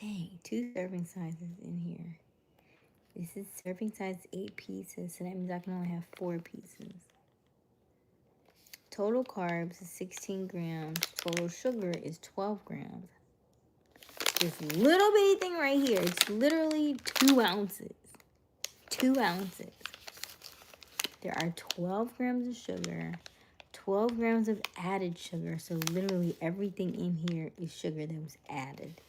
Dang, 2 serving sizes in here. This is serving size 8 pieces, so that means I can only have 4 pieces. Total carbs is 16 grams. Total sugar is 12 grams. This little bitty thing right here, it's literally 2 ounces. 2 ounces. There are 12 grams of sugar, 12 grams of added sugar. So literally everything in here is sugar that was added.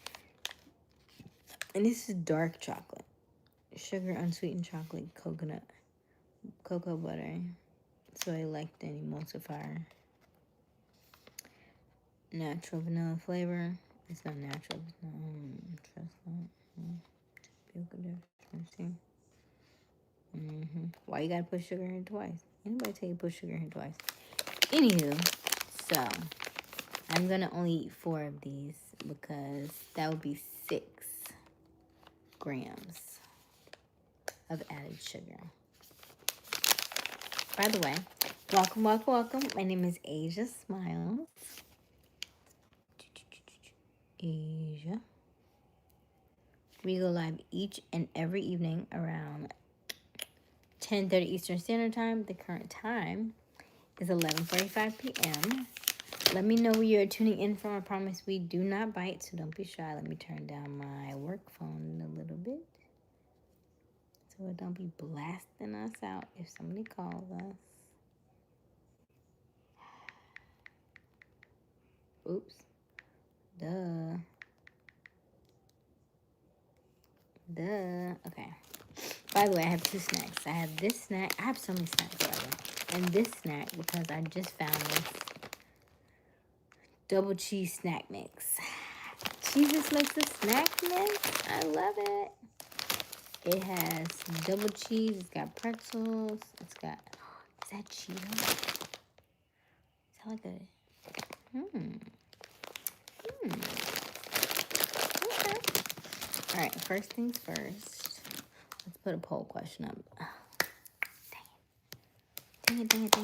And this is dark chocolate. Sugar, unsweetened chocolate, coconut, cocoa butter, soy lectin, emulsifier, natural vanilla flavor. It's not natural. It's not Why you gotta put sugar in twice? Anybody tell you put sugar in twice? Anywho, so I'm gonna only eat 4 of these because that would be 6 grams of added sugar. By the way, welcome, welcome, welcome. My name is Aysia Smiles. Aysia. We go live each and every evening around 10:30 Eastern Standard Time. The current time is 11:45 p.m. Let me know where you're tuning in from. I promise we do not bite, so don't be shy. Let me turn down my work phone a little bit so it don't be blasting us out if somebody calls us. Oops. Duh. Okay. By the way, I have 2 snacks. I have this snack. I have so many snacks, by the way. And this snack because I just found this double cheese snack mix. Jesus makes a snack mix. I love it. It has double cheese. It's got pretzels. It's got... Is that Cheetos? Is that like a... Okay. All right, first things first. Let's put a poll question up. Oh, dang it.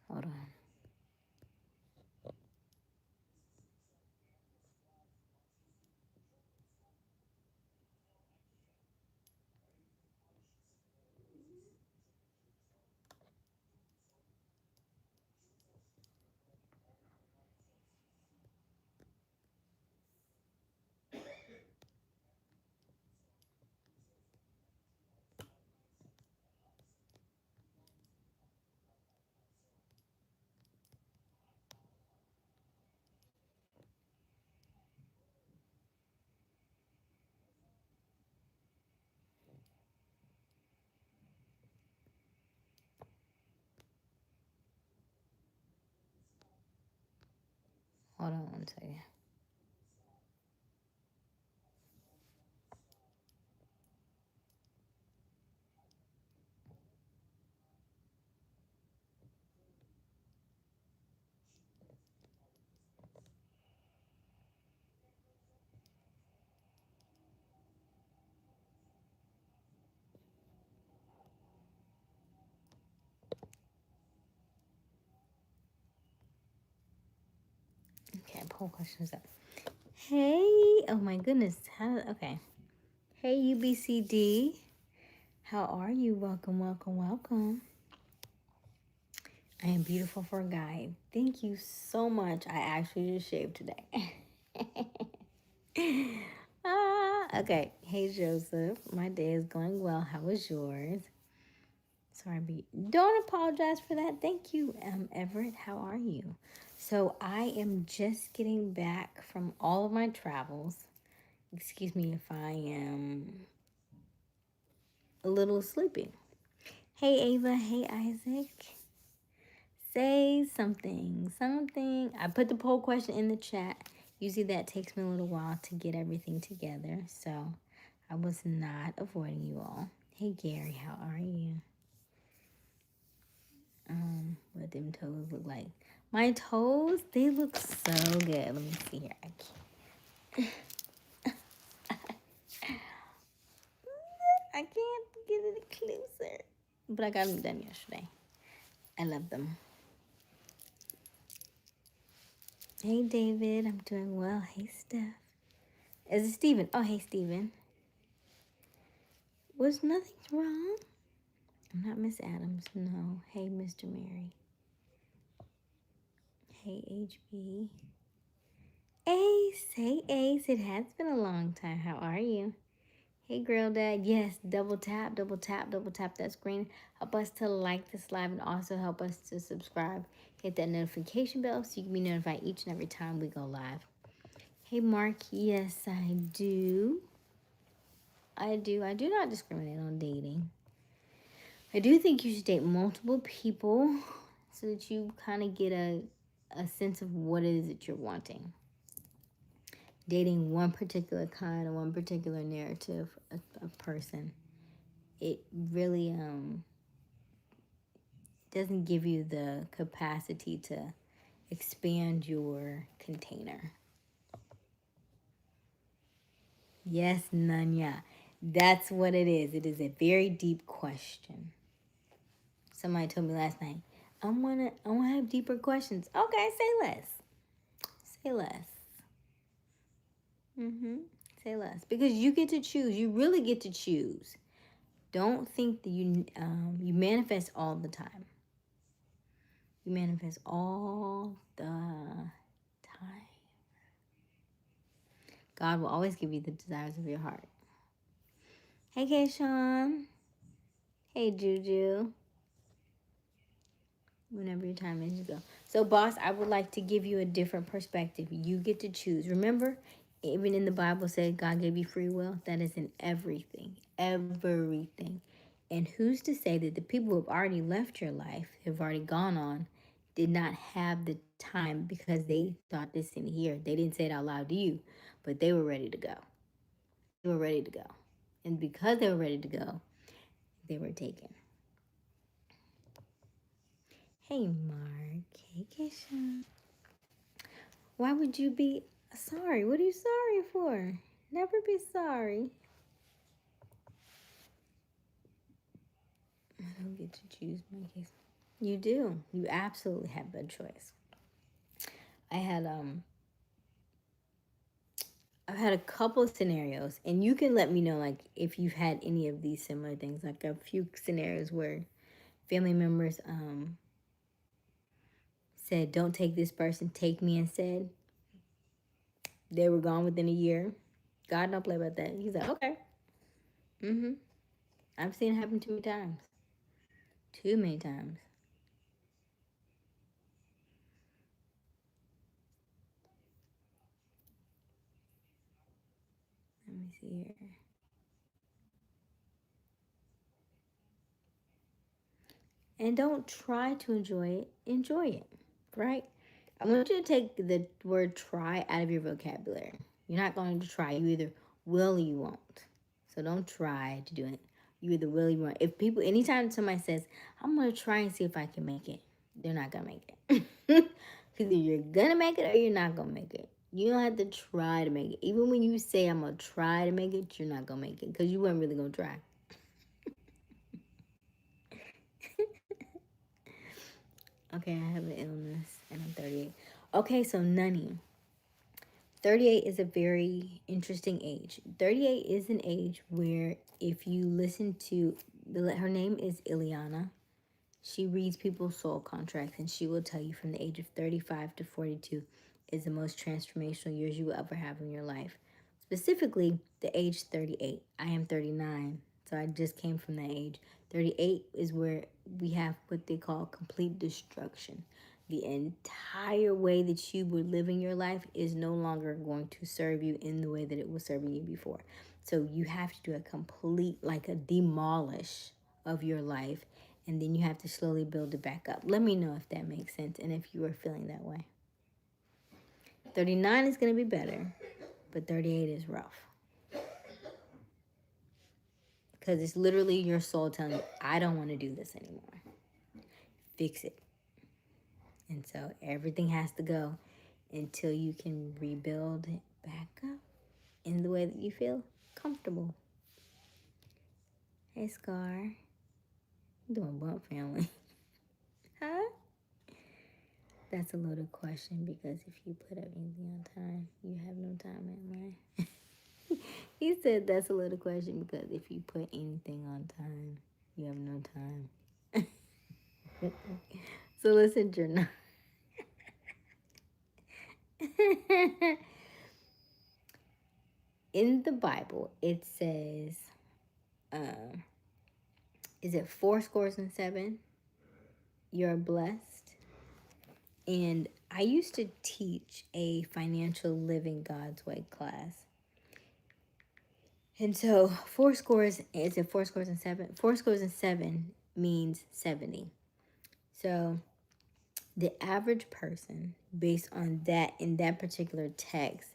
Hold on. Hold on one second. Okay, poll question is up. Hey, oh my goodness. Okay. Hey, UBCD. How are you? Welcome, welcome, welcome. I am beautiful for a guy. Thank you so much. I actually just shaved today. Okay. Hey, Joseph. My day is going well. How was yours? Sorry, don't apologize for that. Thank you, Everett. How are you? So I am just getting back from all of my travels. Excuse me if I am a little sleepy. Hey, Ava. Hey, Isaac. Say something. Something. I put the poll question in the chat. Usually that takes me a little while to get everything together. So I was not avoiding you all. Hey, Gary. How are you? What them toes look like. My toes, they look so good. Let me see here. I can't get it closer. But I got them done yesterday. I love them. Hey, David. I'm doing well. Hey, Steph. Is it Steven? Oh, hey, Steven. Was nothing wrong? I'm not Miss Adams. No. Hey, Mr. Mary. Hey, HB. Ace. Hey, Ace. It has been a long time. How are you? Hey, Girl Dad. Yes, double tap, double tap, double tap that screen. Help us to like this live and also help us to subscribe. Hit that notification bell so you can be notified each and every time we go live. Hey, Mark. Yes, I do. I do. I do not discriminate on dating. I do think you should date multiple people so that you kind of get a sense of what it is that you're wanting. Dating one particular kind or one particular narrative of person, it really doesn't give you the capacity to expand your container. Yes, Nanya. That's what it is. It is a very deep question. Somebody told me last night, I wanna have deeper questions. Okay, say less. Say less. Say less. Because you get to choose. You really get to choose. Don't think that you manifest all the time. You manifest all the time. God will always give you the desires of your heart. Hey, Kayshawn. Hey, Juju. Whenever your time is, you go. So, boss, I would like to give you a different perspective. You get to choose. Remember, even in the Bible said God gave you free will. That is in everything. Everything. And who's to say that the people who have already left your life, have already gone on, did not have the time because they thought this in here. They didn't say it out loud to you, but they were ready to go. They were ready to go. And because they were ready to go, they were taken. Hey, Mark. Hey, Kesha. Why would you be sorry? What are you sorry for? Never be sorry. I don't get to choose my case. You do. You absolutely have a choice. I've had a couple of scenarios, and you can let me know like if you've had any of these similar things. Like a few scenarios where family members said, "Don't take this person, take me instead." They were gone within a year. God don't play about that. He's like, okay. I've seen it happen too many times. Too many times. Let me see here. And don't try to enjoy it. Enjoy it, right? I want you to take the word try out of your vocabulary. You're not going to try. You either will or you won't. So don't try to do it. You either will or you won't. If people, anytime somebody says, I'm going to try and see if I can make it, they're not going to make it. Either you're going to make it or you're not going to make it. You don't have to try to make it. Even when you say, I'm going to try to make it, you're not going to make it because you weren't really going to try. Okay, I have an illness and I'm 38. Okay, so Nunny. 38 is a very interesting age. 38 is an age where if you listen to, her name is Ileana. She reads people's soul contracts, and she will tell you from the age of 35 to 42 is the most transformational years you will ever have in your life. Specifically, the age 38. I am 39, so I just came from that age. 38 is where we have what they call complete destruction. The entire way that you were living your life is no longer going to serve you in the way that it was serving you before. So you have to do a complete, like a demolish of your life, and then you have to slowly build it back up. Let me know if that makes sense and if you are feeling that way. 39 is going to be better, but 38 is rough. Because it's literally your soul telling you, I don't want to do this anymore. Fix it. And so everything has to go until you can rebuild it back up in the way that you feel comfortable. Hey, Scar. I'm doing bump family. Huh? That's a loaded question because if you put up anything on time, you have no time at mine. He said that's a loaded question because if you put anything on time, you have no time. So listen, journal. In the Bible, it says, is it 7? You're blessed. And I used to teach a financial living God's way class. And so 7? 7 means 70. So the average person, based on that, in that particular text,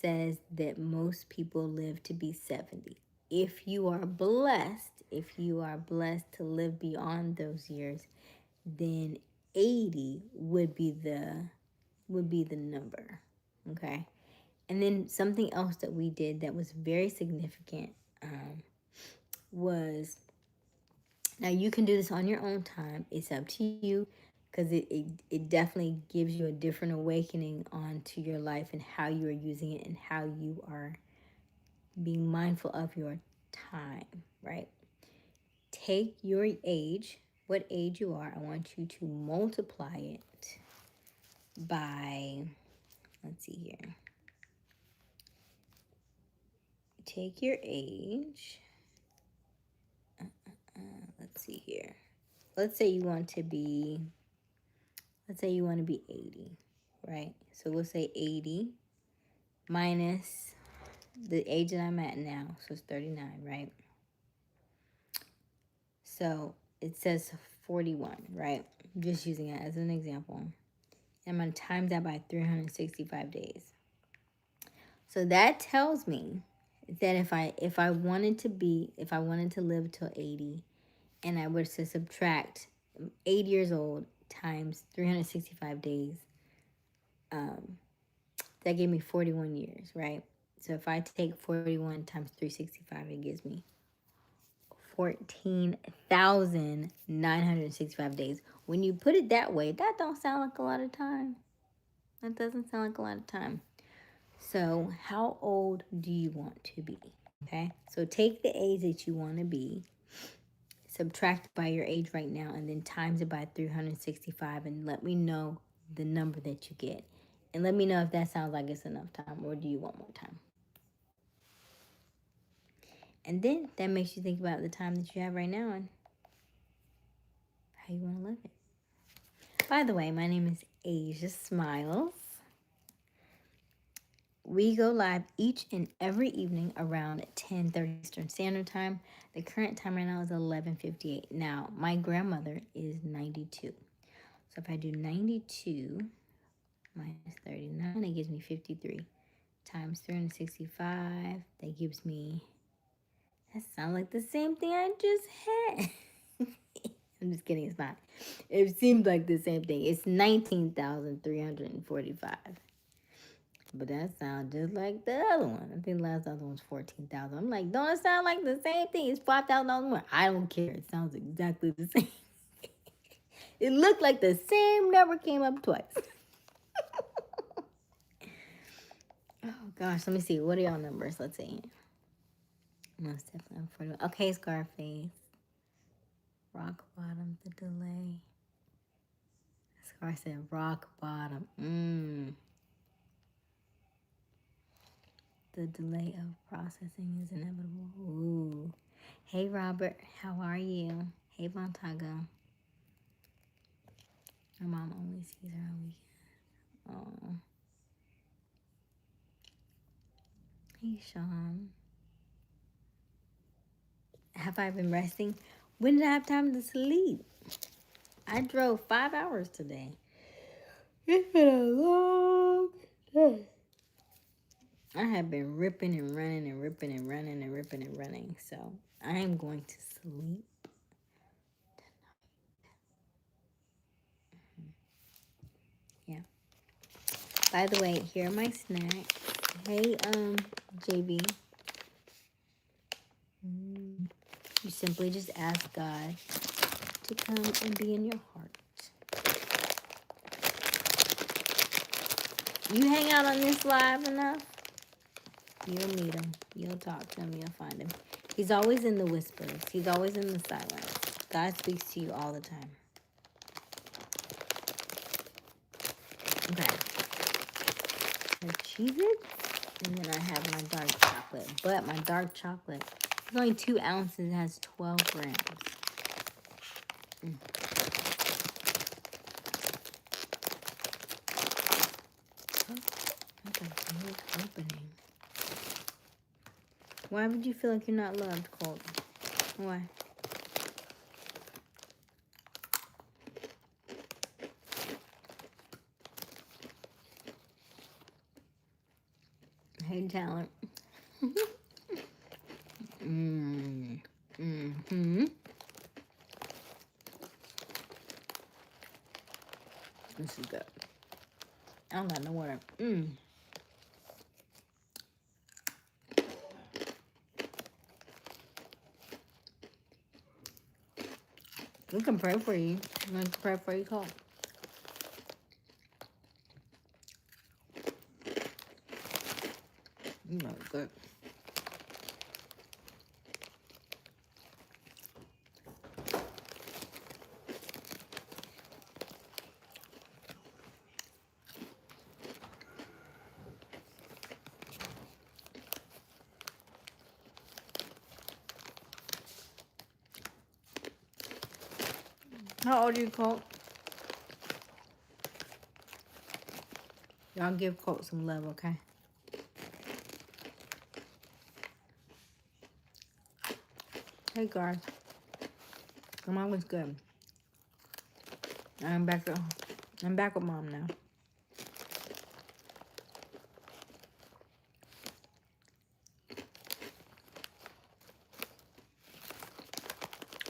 says that most people live to be 70. If you are blessed to live beyond those years, then 80 would be the number. Okay? And then something else that we did that was very significant was, now you can do this on your own time. It's up to you, because it definitely gives you a different awakening onto your life and how you are using it and how you are being mindful of your time, right? Take your age, what age you are. I want you to multiply it by, let's see here. Take your age. Let's see here. Let's say you want to be 80, right? So we'll say 80 minus the age that I'm at now. So it's 39, right? So it says 41, right? I'm just using it as an example. I'm going to times that by 365 days. So that tells me that if I wanted to live till 80, and I were to subtract 8 years old times 365 days, that gave me 41 years, right? So if I take 41 times 365, it gives me 14,965 days. When you put it that way, that don't sound like a lot of time. That doesn't sound like a lot of time. So how old do you want to be? Okay, so take the age that you want to be, subtract by your age right now, and then times it by 365, and let me know the number that you get. And let me know if that sounds like it's enough time, or do you want more time? And then that makes you think about the time that you have right now and how you want to live it. By the way, my name is Aysia Smiles. We go live each and every evening around 10:30 Eastern Standard Time. The current time right now is 11:58. Now, my grandmother is 92. So if I do 92 minus 39, it gives me 53. Times 365, that gives me, that sounds like the same thing I just had. I'm just kidding, it's not. It seems like the same thing. It's 19,345. But that sounds just like the other one. I think the last other one's 14,000. I'm like, don't it sound like the same thing? It's $5,000 more. I don't care. It sounds exactly the same. It looked like the same number came up twice. gosh, let me see. What are y'all numbers? Let's see. Most definitely 41. Okay, Scarface. Rock bottom, the delay. Scar said rock bottom. The delay of processing is inevitable. Ooh. Hey, Robert. How are you? Hey, Montago. My mom only sees her on weekends. Oh. Hey, Sean. Have I been resting? When did I have time to sleep? I drove 5 hours today. It's been a long day. I have been ripping and running and ripping and running and ripping and running. So I am going to sleep tonight. Yeah. By the way, here are my snacks. Hey, JB. You simply just ask God to come and be in your heart. You hang out on this live enough, you'll meet him. You'll talk to him. You'll find him. He's always in the whispers. He's always in the silence. God speaks to you all the time. Okay. I cheese it, and then I have my dark chocolate. But my dark chocolate is only 2 ounces. It has 12 grams. That's a big opening. Why would you feel like you're not loved, Colt? Why? Hey, talent. This is good. I don't got no water. We can pray for you. We can pray for you, Colt. You know, good. How old are you, Colt? Y'all give Colt some love, okay? Hey, guys. Your mom was good. I'm back with mom now.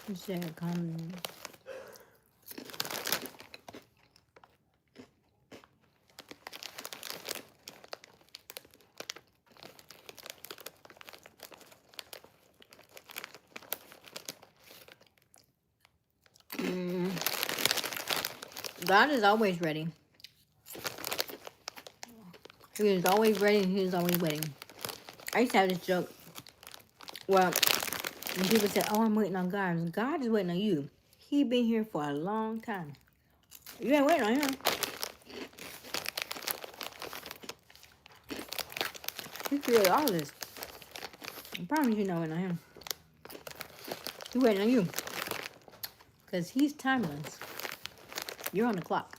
She said, come. God is always ready. He is always ready and he is always waiting. I used to have this joke. Well, when people say, oh, I'm waiting on God. God is waiting on you. He been here for a long time. You ain't waiting on him. He created all this. I promise you not waiting on him. He's waiting on you. Because he's timeless. You're on the clock.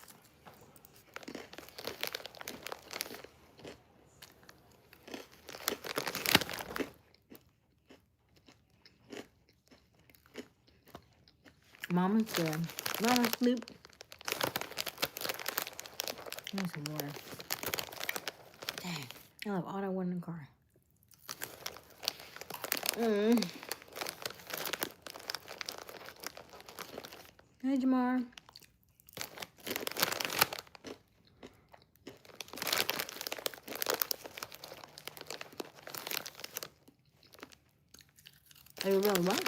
Mama's good. Mama's sleep. I need some water. Dang. I left all that water in the car. Hey, Jamar. Are you really what?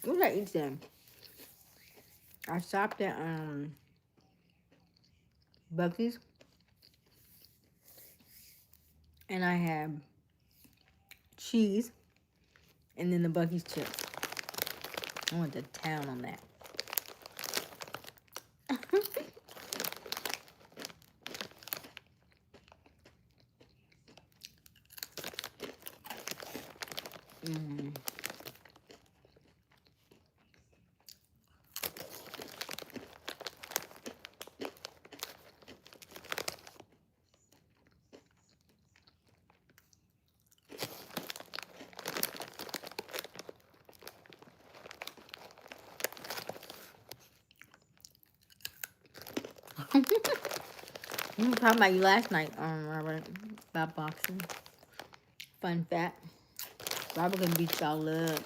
What did I eat then? I stopped at Bucky's. And I have cheese. And then the Bucky's chips. I went to town on that. Mm. We were talking about you last night, Robert, about boxing. Fun fact. Robert can beat y'all up.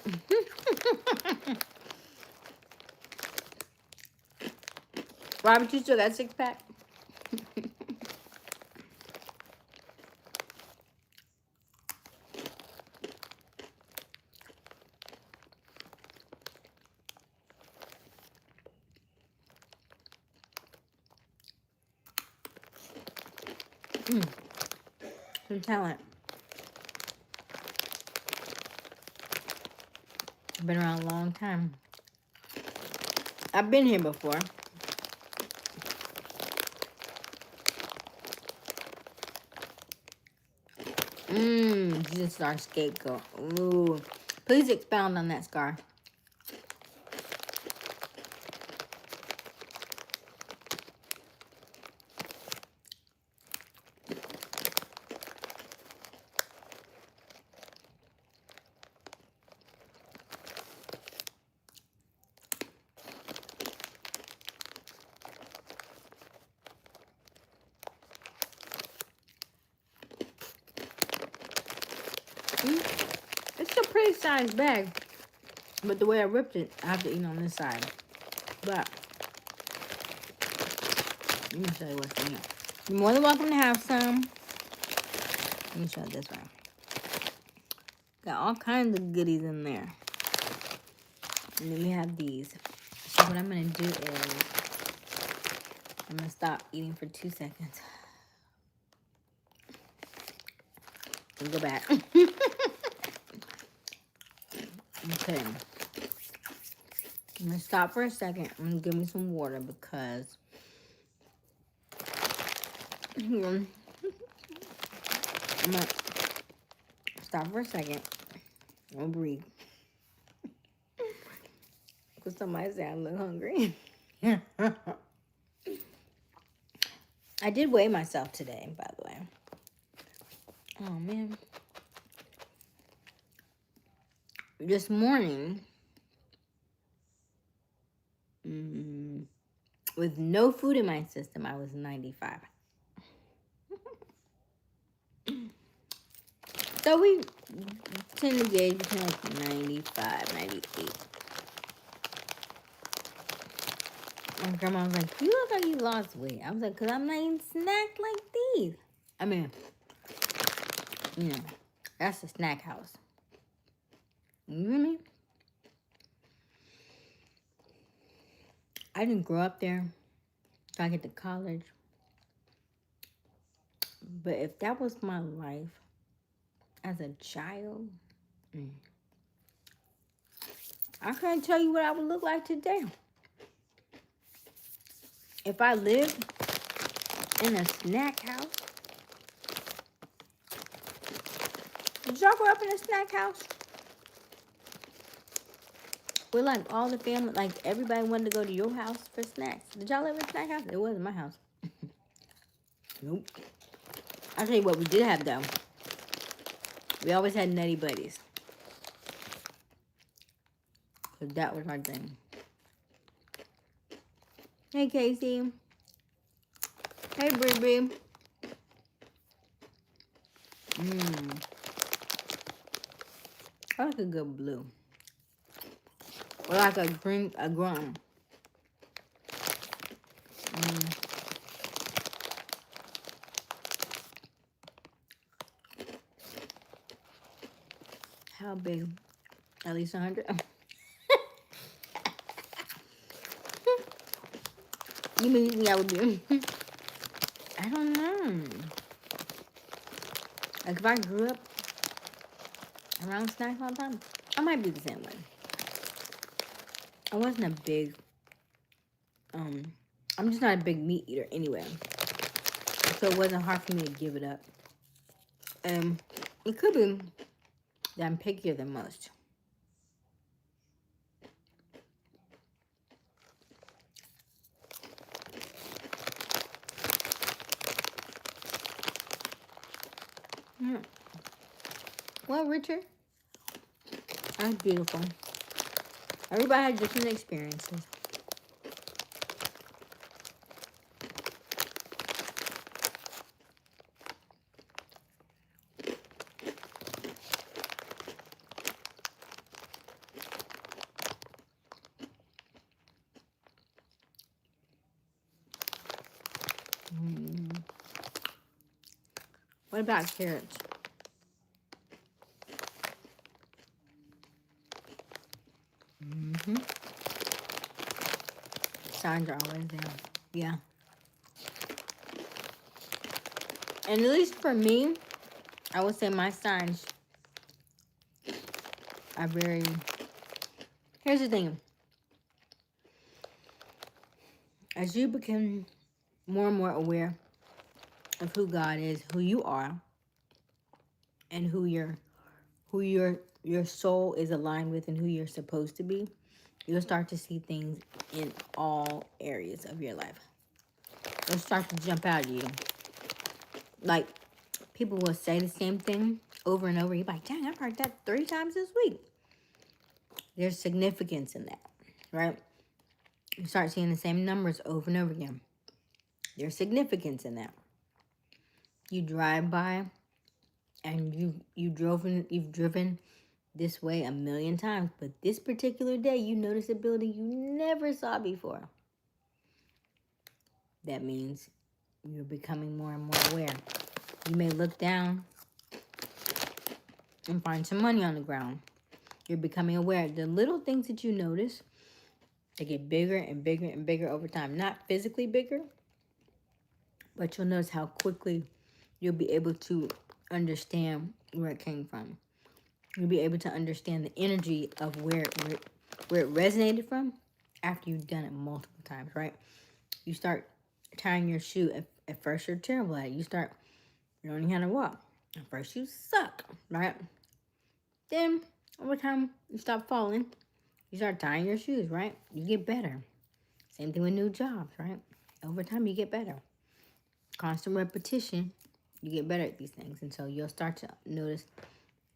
Robert, you still got 6-pack? Some talent. Been around a long time. I've been here before. Jesus, our scapegoat. Ooh. Please expound on that, Scar. It's a pretty sized bag. But the way I ripped it, I have to eat on this side. But let me show you what's in here. You're more than welcome to have some. Let me show you this one. Got all kinds of goodies in there. And then we have these. So what I'm going to do is I'm going to stop eating for 2 seconds. And go back. Okay. I'm going to stop for a second. I'm going to give me some water because I'm going to stop for a second. I'll breathe. Because somebody said I look hungry. I did weigh myself today, by the way. Oh, man. This morning, with no food in my system, I was 95. So we tend to gauge between like 95, 98. My grandma was like, you look like you lost weight. I was like, because I'm not eating snacks like these. I mean, you know, that's a snack house. You hear me? I didn't grow up there. So I get to college. But if that was my life as a child, I can't tell you what I would look like today. If I lived in a snack house. Did y'all grow up in a snack house? Where like all the family, like everybody wanted to go to your house for snacks. Did y'all live in a snack house? It wasn't my house. Nope. I'll tell you what we did have though. We always had Nutty Buddies. So that was our thing. Hey Casey. Hey Bree Bree. I like a good blue. Or like a green, a grung. How big? At least 100? You mean I would do? I don't know. Like if I grew up around snacks all the time, I might be the same way. I wasn't a big, I'm just not a big meat eater anyway. So it wasn't hard for me to give it up. And it could be that I'm pickier than most. Yeah. Well, Richard, that's beautiful. Everybody has different experiences. What about carrots? Signs are always there. Yeah. And at least for me, I would say my signs are very... Here's the thing. As you become more and more aware of who God is, who you are, and who your soul is aligned with and who you're supposed to be, you'll start to see things in all areas of your life. They'll start to jump out at you. Like, people will say the same thing over and over. You're like, dang, I've heard that 3 times this week. There's significance in that, right? You start seeing the same numbers over and over again. There's significance in that. You drive by and you've driven this way a million times, but this particular day you notice a building you never saw before. That means you're becoming more and more aware. You may look down and find some money on the ground. You're becoming aware. The little things that you notice, they get bigger and bigger and bigger over time. Not physically bigger, but you'll notice how quickly you'll be able to understand where it came from. You'll be able to understand the energy of where it resonated from after you've done it multiple times, right? You start tying your shoe. At first, you're terrible at it. You start learning how to walk. At first, you suck, right? Then, over time, you stop falling. You start tying your shoes, right? You get better. Same thing with new jobs, right? Over time, you get better. Constant repetition, you get better at these things. And so you'll start to notice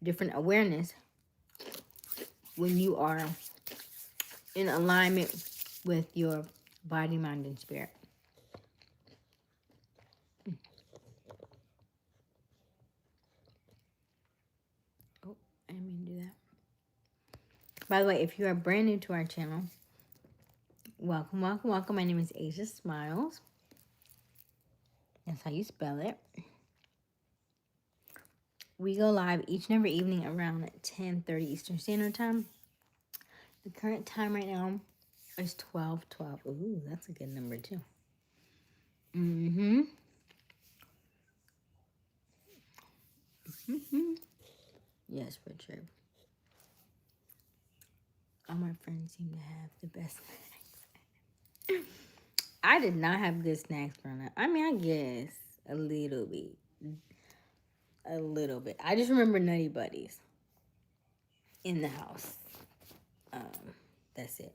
different awareness when you are in alignment with your body, mind, and spirit. Oh, I didn't mean to do that. By the way, if you are brand new to our channel, welcome, welcome, welcome. My name is Aysia Smiles. That's how you spell it. We go live each and every evening around 10:30 Eastern Standard Time. The current time right now is 12:12. Ooh, that's a good number too. Yes, Richard. All my friends seem to have the best snacks. I did not have good snacks growing up. I mean, I guess a little bit. A little bit. I just remember Nutty Buddies in the house. That's it.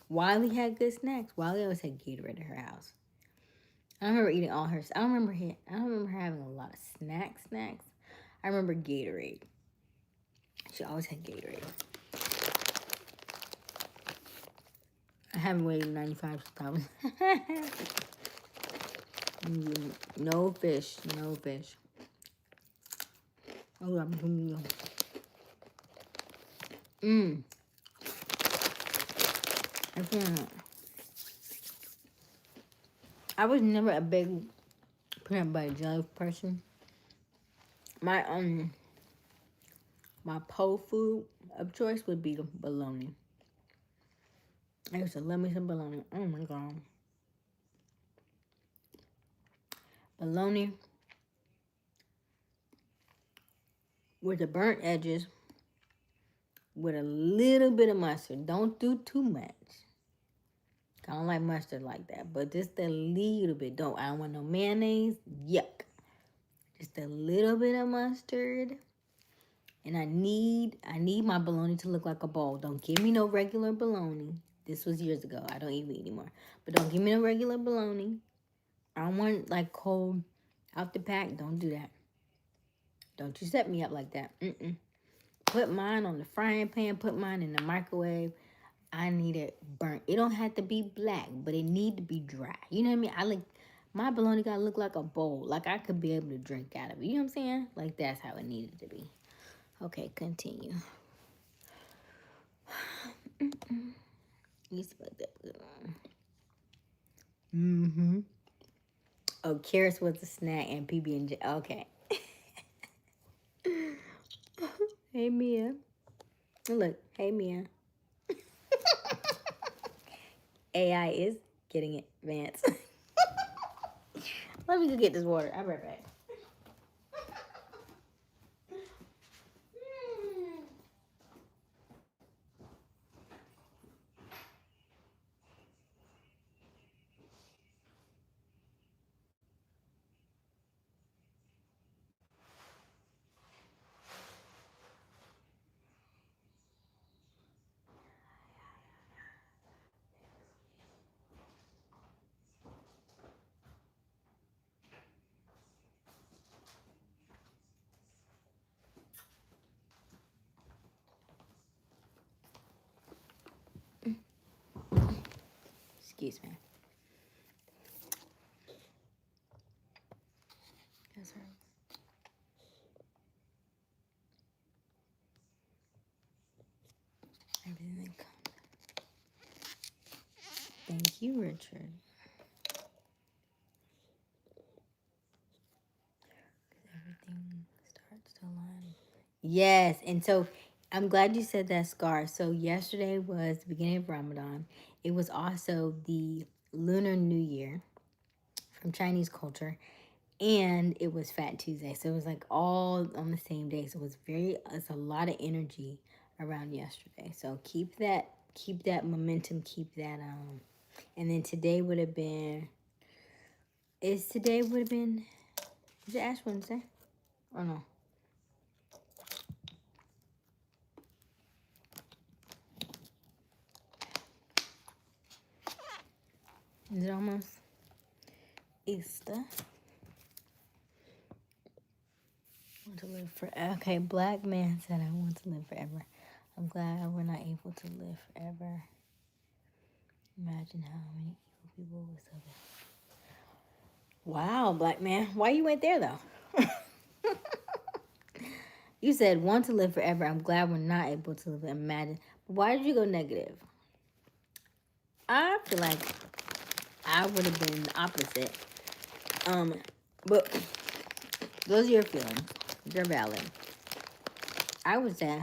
Wiley had good snacks. Wiley always had Gatorade at her house. I don't remember eating all her. I don't remember her having a lot of snacks. I remember Gatorade. She always had Gatorade. I haven't weighed 95 since I was. No fish. No fish. Oh, I was never a big peanut butter jelly person. My my pole food of choice would be the bologna. I used to love me some bologna. Oh my god. bologna with the burnt edges with a little bit of mustard. Don't do too much. I don't like mustard like that, but just a little bit. I don't want no mayonnaise. Yuck. Just a little bit of mustard. And I need my bologna to look like a bowl. Don't give me no regular bologna. This was years ago. I don't even eat anymore. But don't give me no regular bologna. I don't want it like cold out the pack. Don't do that. Don't you set me up like that. Put mine on the frying pan. Put mine in the microwave. I need it burnt. It don't have to be black, but it need to be dry. You know what I mean? I like my bologna gotta look like a bowl. Like I could be able to drink out of it. You know what I'm saying? Like that's how it needed to be. Okay, continue. You spelled that good. Oh, carrots was a snack and PB&J. Okay. Hey Mia. Look, hey Mia. AI is getting advanced. Let me go get this water. I'll be right back. Excuse me. That's right. Everything. Thank you, Richard. Everything starts to align. Yes, and so I'm glad you said that, Scar. So yesterday was the beginning of Ramadan. It was also the Lunar New Year from Chinese culture, and it was Fat Tuesday. So it was like all on the same day. So it's a lot of energy around yesterday. So keep that momentum, keep that and then today would have been is it Ash Wednesday? Or no? Is it almost Easter? Want to live forever. Okay, black man said I want to live forever. I'm glad we're not able to live forever. Imagine how many evil people will still be. Wow, black man. Why you went there though? You said want to live forever. I'm glad we're not able to live. Imagine. Why did you go negative? I feel like I would have been the opposite. But those are your feelings. They're valid. I would say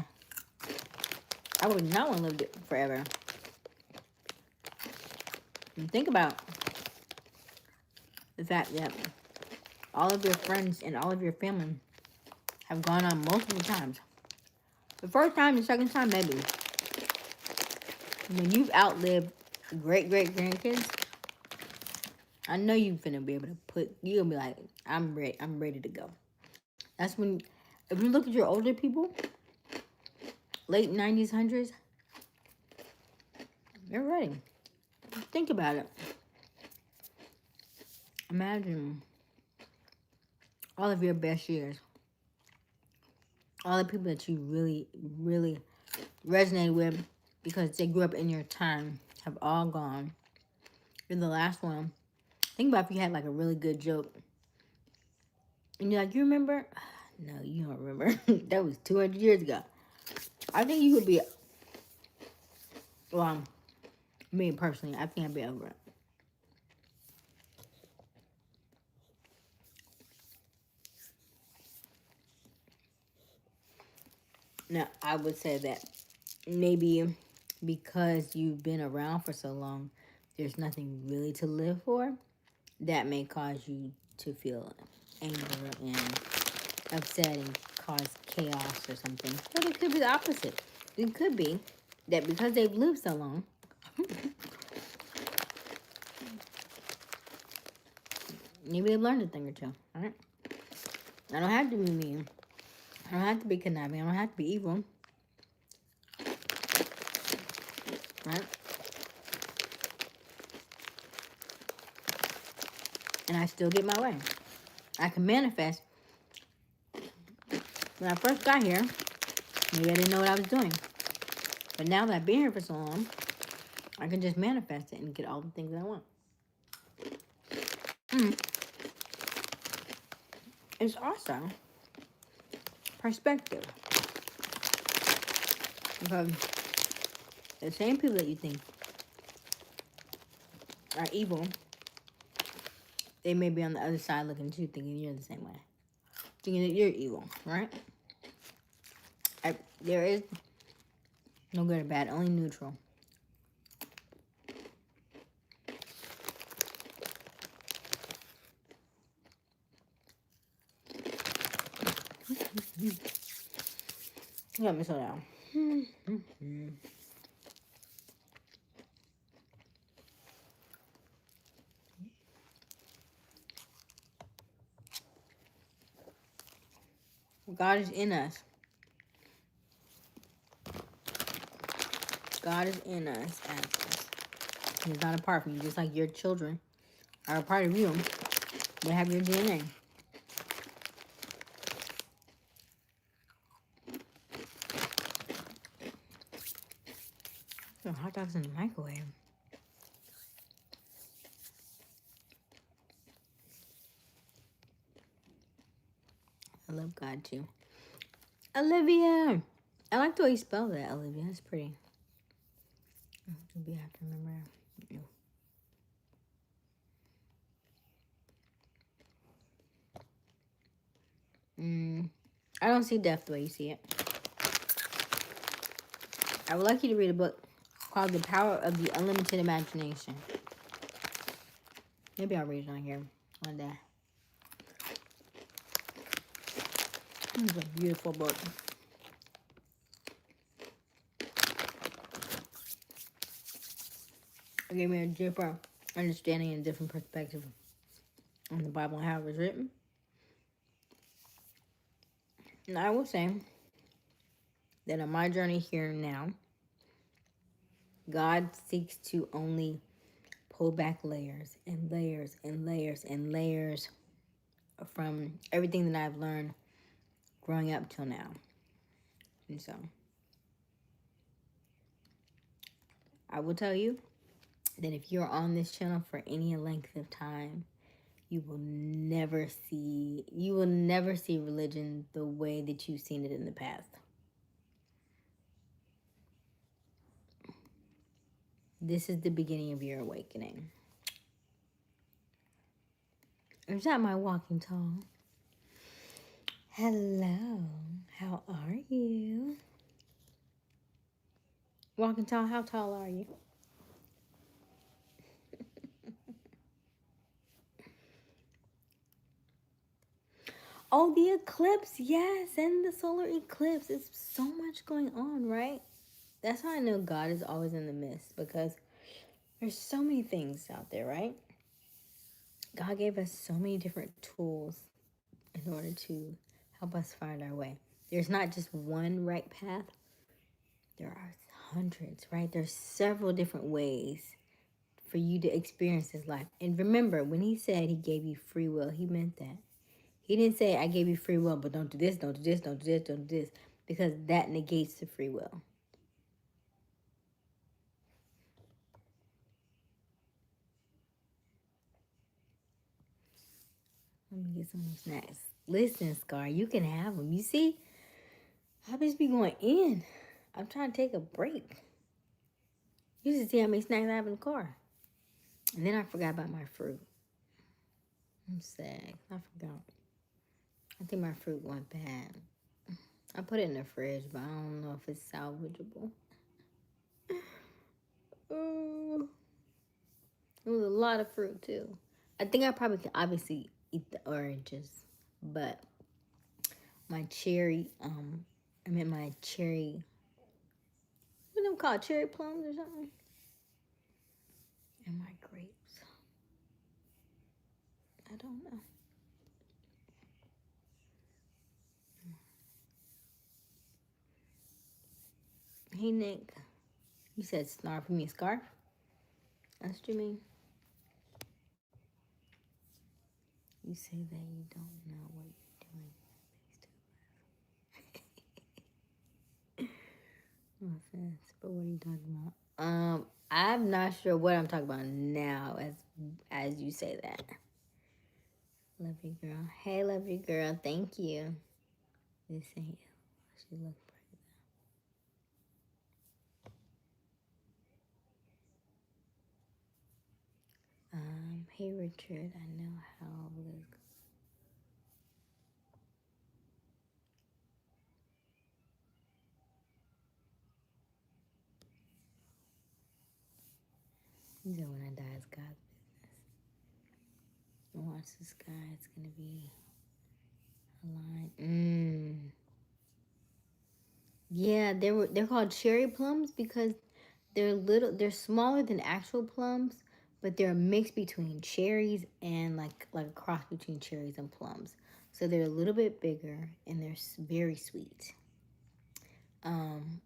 I would not want to live forever. And think about the fact that all of your friends and all of your family have gone on multiple times. The first time, the second time, maybe. When you've outlived great grandkids, I know you're finna be able to you're gonna be like, I'm ready to go. That's when, if you look at your older people, late 90s, 100s, they're ready. Think about it. Imagine all of your best years. All the people that you really, really resonate with because they grew up in your time have all gone. You're the last one. Think about if you had like a really good joke. And you're like, you remember? No, you don't remember. That was 200 years ago. I think you would be, well, me personally, I think I'd be over it. Now, I would say that maybe because you've been around for so long, there's nothing really to live for. That may cause you to feel anger and upset and cause chaos or something. But it could be the opposite. It could be that because they've lived so long, maybe they've learned a thing or two. All right. I don't have to be mean. I don't have to be conniving. I don't have to be evil. Right? And I still get my way. I can manifest. When I first got here, maybe I didn't know what I was doing. But now that I've been here for so long, I can just manifest it and get all the things that I want. It's also perspective. Because the same people that you think are evil, they may be on the other side looking at you thinking you're the same way. Thinking that you're evil, right? There is no good or bad, only neutral. Let me slow down. God is in us. God is in us. He's not apart from you. Just like your children are a part of you. They have your DNA. Oh, hot dogs in the microwave. I love God too. Olivia! I like the way you spell that, Olivia. That's pretty. Maybe I have to remember. I don't see death the way you see it. I would like you to read a book called The Power of the Unlimited Imagination. Maybe I'll read it on here one day. It's a beautiful book. It gave me a deeper understanding and different perspective on the Bible and how it was written. And I will say that on my journey here and now, God seeks to only pull back layers and layers and layers and layers from everything that I've learned growing up till now. And so, I will tell you that if you're on this channel for any length of time, you will never see religion the way that you've seen it in the past. This is the beginning of your awakening. Is that my walking tall? Hello, how are you? Walking tall, how tall are you? Oh, the eclipse, yes, and the solar eclipse. It's so much going on, right? That's how I know God is always in the midst, because there's so many things out there, right? God gave us so many different tools in order to help us find our way. There's not just one right path. There are hundreds, right? There's several different ways for you to experience this life. And remember, when he said he gave you free will, he meant that. He didn't say, I gave you free will, but don't do this, don't do this, don't do this, don't do this. Because that negates the free will. Let me get some more snacks. Listen, Scar, you can have them. You see, I just be going in. I'm trying to take a break. You should see how many snacks I have in the car. And then I forgot about my fruit. I'm sad. I forgot. I think my fruit went bad. I put it in the fridge, but I don't know if it's salvageable. Oh, it was a lot of fruit too. I think I probably could obviously eat the oranges. But my cherry, my cherry, what are them called? Cherry plums or something? And my grapes. I don't know. Hey, Nick. You said snarf for me a scarf? That's what you mean? You say that you don't know what you're doing. No offense, but what are you talking about? I'm not sure what I'm talking about now as you say that. Love you, girl. Hey, love you, girl. Thank you. This ain't she look pretty. Hey, Richard. I know how I look. He said when I die, it's God's business. Watch the sky. It's gonna be a line. Yeah, they're called cherry plums because they're smaller than actual plums, but they're a mix between cherries and like a cross between cherries and plums. So they're a little bit bigger and they're very sweet. Um,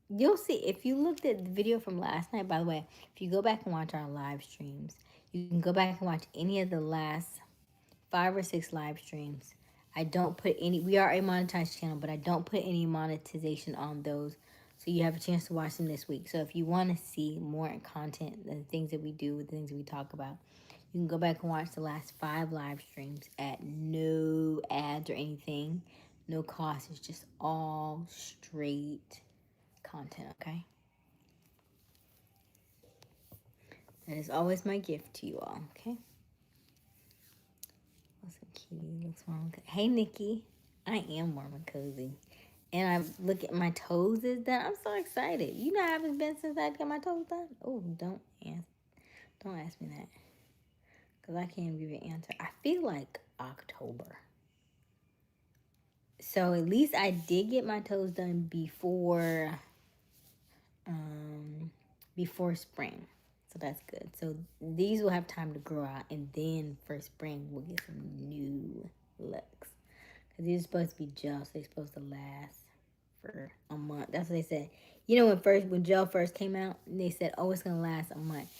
you'll see if you looked at the video from last night. By the way, if you go back and watch our live streams, you can go back and watch any of the last 5 or 6 live streams. I don't put any, we are a monetized channel, but I don't put any monetization on those. So you have a chance to watch them this week. So if you want to see more content, the things that we do, the things that we talk about, you can go back and watch the last 5 live streams at no ads or anything, no cost. It's just all straight content, okay? That is always my gift to you all, okay? What's a cutie? Looks wrong. Hey, Nikki. I am warm and cozy. And I look at my toes is done. I'm so excited. You know I haven't been since I got my toes done. Oh, don't ask me that. Because I can't give you an answer. I feel like October. So at least I did get my toes done before spring. So that's good. So these will have time to grow out, and then for spring we'll get some new looks. Because these are supposed to be gel, so they're supposed to last for a month. That's what they said. You know when gel first came out, they said, "Oh, it's gonna last a month."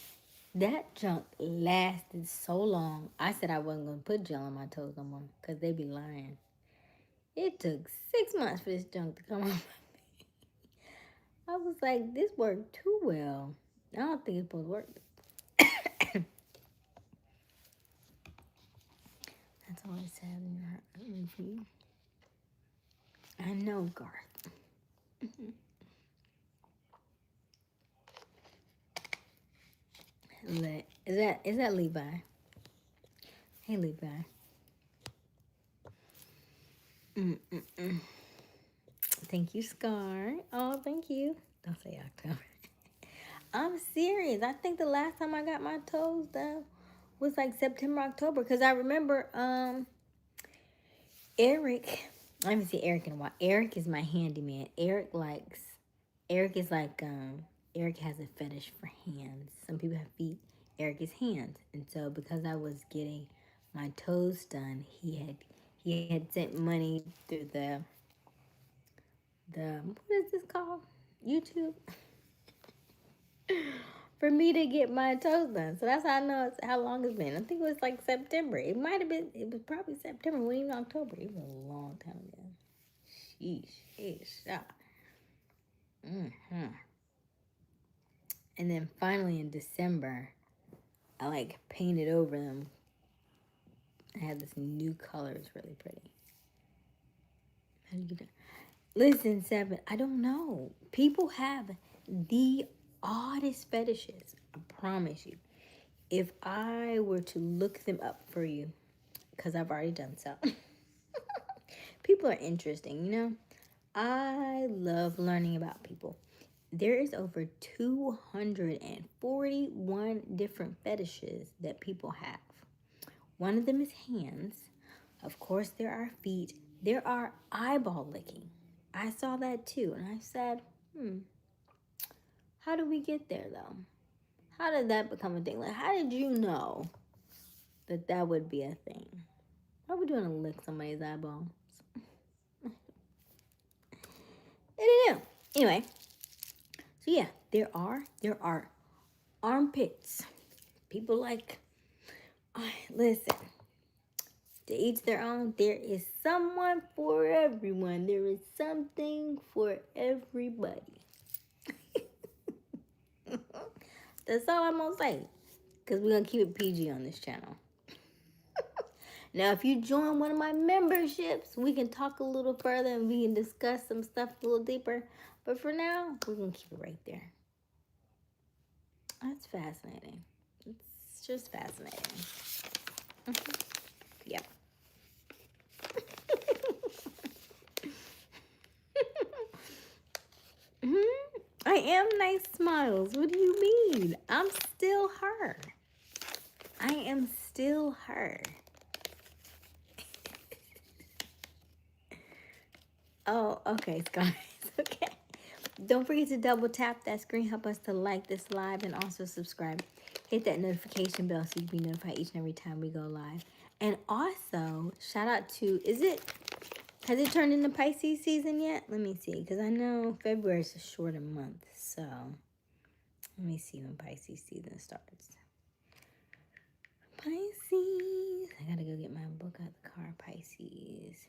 That junk lasted so long. I said I wasn't gonna put gel on my toes no more because they be lying. It took 6 months for this junk to come off. I was like, this worked too well. I don't think it's supposed to work. That's all I said in your review. I know, Garth. Is that Levi? Hey, Levi. Mm-mm-mm. Thank you, Scar. Oh, thank you. Don't say October. I'm serious. I think the last time I got my toes done was like September, October. Because I remember Eric. I haven't seen Eric in a while. Eric is my handyman. Eric is like, Eric has a fetish for hands. Some people have feet. Eric is hands. And so because I was getting my toes done, he had sent money through the what is this called? YouTube for me to get my toes done. So that's how I know how long it's been. I think it was like September. It was probably September, when even October. It was a long time ago. Sheesh. Mm-hmm. And then finally in December, I like painted over them. I had this new color. It's really pretty. How do you do that? Listen, Seven, I don't know. People have the oddest fetishes. I promise you. If I were to look them up for you, because I've already done so. People are interesting, you know? I love learning about people. There is over 241 different fetishes that people have. One of them is hands. Of course, there are feet. There are eyeball licking. I saw that too, and I said, how did we get there, though? How did that become a thing? Like, how did you know that that would be a thing? Why would you want to lick somebody's eyeballs? I don't know. Anyway, so yeah, there are armpits. People like, listen, to each their own. There is someone for everyone. There is something for everybody. That's all I'm gonna say, because we're gonna keep it PG on this channel. Now, if you join one of my memberships, we can talk a little further and we can discuss some stuff a little deeper. But for now, we're gonna keep it right there. That's fascinating. It's just fascinating. Yeah. I am nice smiles. What do you mean? I'm still her. I am still her. Oh, okay, guys. Okay. Don't forget to double tap that screen. Help us to like this live and also subscribe. Hit that notification bell so you can be notified each and every time we go live. And also, shout out to, has it turned into Pisces season yet? Let me see, because I know February is a shorter month. So, let me see when Pisces season starts. Pisces. I gotta go get my book out the car. Pisces.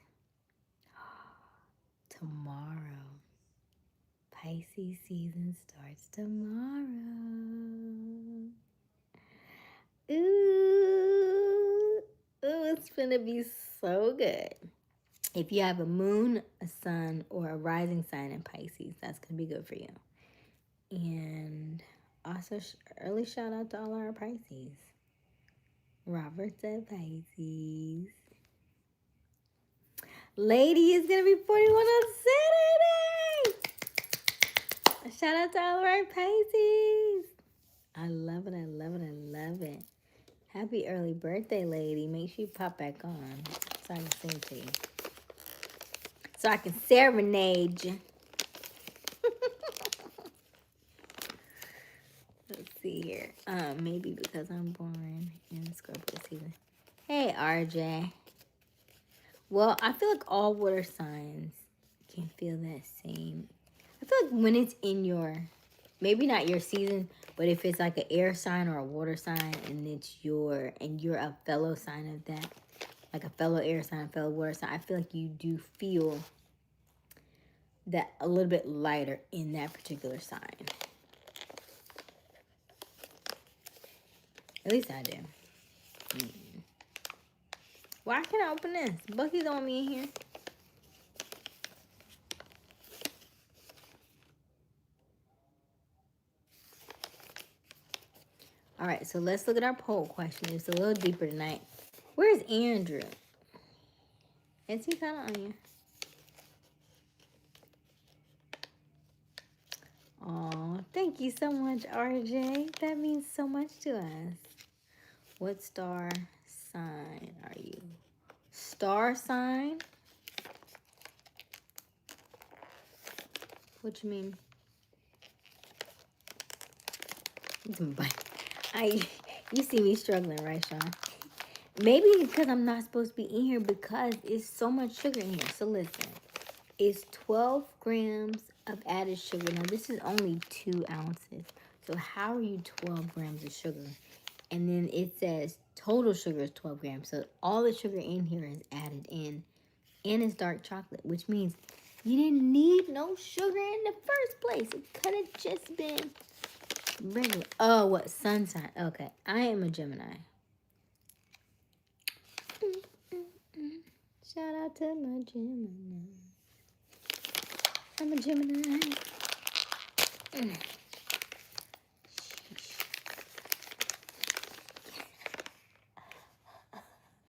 Tomorrow. Pisces season starts tomorrow. Ooh, it's gonna be so good. If you have a moon, a sun, or a rising sign in Pisces, that's gonna be good for you. And also, early shout out to all our Pisces. Robert said Pisces. Lady is gonna be 41 on Saturday. Shout out to all our Pisces. I love it, I love it, I love it. Happy early birthday, lady. Make sure you pop back on so I can sing to you. So I can serenade you. Let's see here. Maybe because I'm born in Scorpio season. Hey, RJ. Well, I feel like all water signs can feel that same. I feel like when it's in your, maybe not your season, but if it's like an air sign or a water sign and it's and you're a fellow sign of that, like a fellow air sign, fellow water sign, I feel like you do feel that a little bit lighter in that particular sign. At least I do. Why can't I open this? Bucky's on me in here. All right, so let's look at our poll question. It's a little deeper tonight. Where's Andrew? Is he kind of on you? Oh, thank you so much, RJ. That means so much to us. What star sign are you? Star sign? What you mean? You see me struggling, right, Sean? Maybe because I'm not supposed to be in here because it's so much sugar in here. So listen, it's 12 grams of added sugar. Now this is only 2 ounces. So how are you 12 grams of sugar? And then it says total sugar is 12 grams. So all the sugar in here is added in. And it's dark chocolate, which means you didn't need no sugar in the first place. It could have just been regular. Oh, what? Sun sign. Okay. I am a Gemini. Shout out to my Gemini. I'm a Gemini.